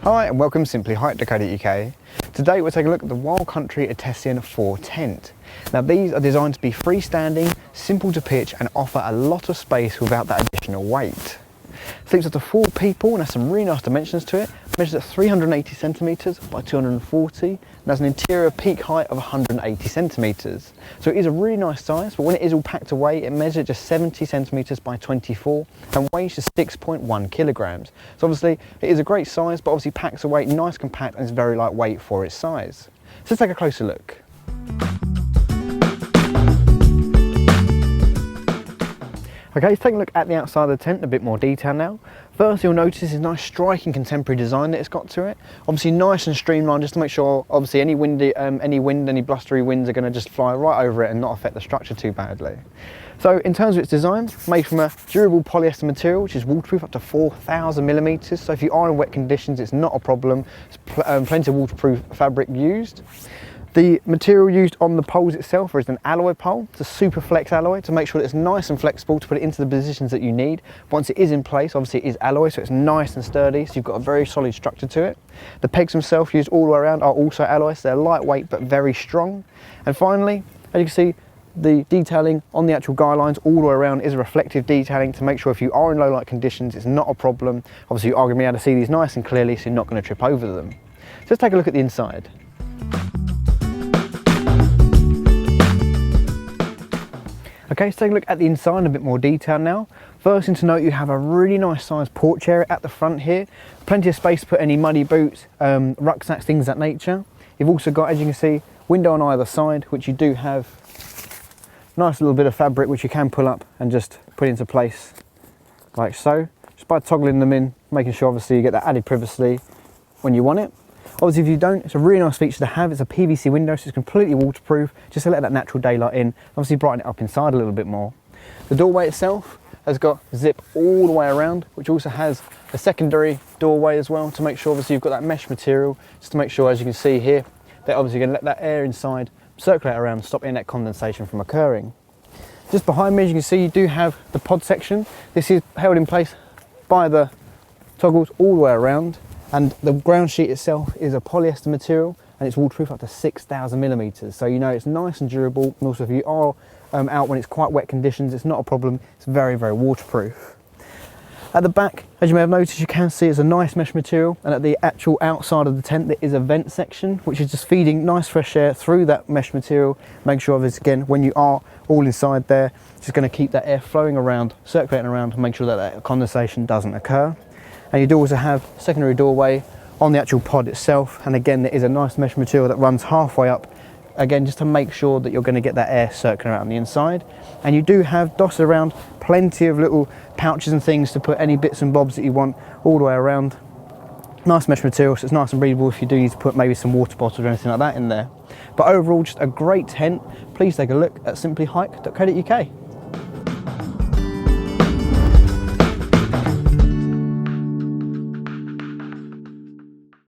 Hi and welcome to simplyhike.co.uk. Today we're taking a look at the Wild Country Etesian 4 tent. Now these are designed to be freestanding, simple to pitch and offer a lot of space without that additional weight. Sleeps up to 4 people and has some really nice dimensions to it. Measures at 380 centimetres by 240 and has an interior peak height of 180 centimetres. So it is a really nice size, but when it is all packed away it measures just 70 centimetres by 24 and weighs just 6.1 kilograms. So obviously it is a great size, but obviously packs away nice, compact and is very lightweight for its size. So let's take a closer look. Okay, let's take a look at the outside of the tent in a bit more detail now. First you'll notice this nice striking contemporary design that it's got to it. Obviously nice and streamlined just to make sure obviously any blustery winds are going to just fly right over it and not affect the structure too badly. So in terms of its design, made from a durable polyester material which is waterproof up to 4,000 millimeters. So if you are in wet conditions it's not a problem. There's plenty of waterproof fabric used. The material used on the poles itself is an alloy pole. It's a super flex alloy to make sure that it's nice and flexible to put it into the positions that you need. Once it is in place, obviously it is alloy, so it's nice and sturdy, so you've got a very solid structure to it. The pegs themselves used all the way around are also alloy, so they're lightweight but very strong. And finally, as you can see, the detailing on the actual guy lines all the way around is a reflective detailing to make sure if you are in low light conditions, it's not a problem. Obviously you are going to be able to see these nice and clearly, so you're not going to trip over them. So let's take a look at the inside. Okay, let's take a look at the inside in a bit more detail now. First thing to note, you have a really nice sized porch area at the front here. Plenty of space to put any muddy boots, rucksacks, things of that nature. You've also got, as you can see, window on either side, which you do have nice little bit of fabric which you can pull up and just put into place like so. Just by toggling them in, making sure obviously you get that added privacy when you want it. Obviously if you don't, it's a really nice feature to have. It's a PVC window, so it's completely waterproof, just to let that natural daylight in, obviously brighten it up inside a little bit more. The doorway itself has got zip all the way around, which also has a secondary doorway as well to make sure obviously you've got that mesh material, just to make sure, as you can see here, they're obviously going to let that air inside circulate around, stop any net condensation from occurring. Just behind me, as you can see, you do have the pod section. This is held in place by the toggles all the way around. And the ground sheet itself is a polyester material and it's waterproof up to 6,000 millimeters. So you know it's nice and durable. And also if you are out when it's quite wet conditions, it's not a problem. It's very, very waterproof. At the back, as you may have noticed, you can see it's a nice mesh material. And at the actual outside of the tent, there is a vent section, which is just feeding nice fresh air through that mesh material. Make sure of this again, when you are all inside there, it's just going to keep that air flowing around, circulating around, and make sure that that condensation doesn't occur. And you do also have a secondary doorway on the actual pod itself, and again there is a nice mesh material that runs halfway up, again just to make sure that you're going to get that air circling around the inside. And you do have dotted around plenty of little pouches and things to put any bits and bobs that you want all the way around. Nice mesh material, so it's nice and breathable if you do need to put maybe some water bottles or anything like that in there. But overall, just a great tent. Please take a look at simplyhike.co.uk.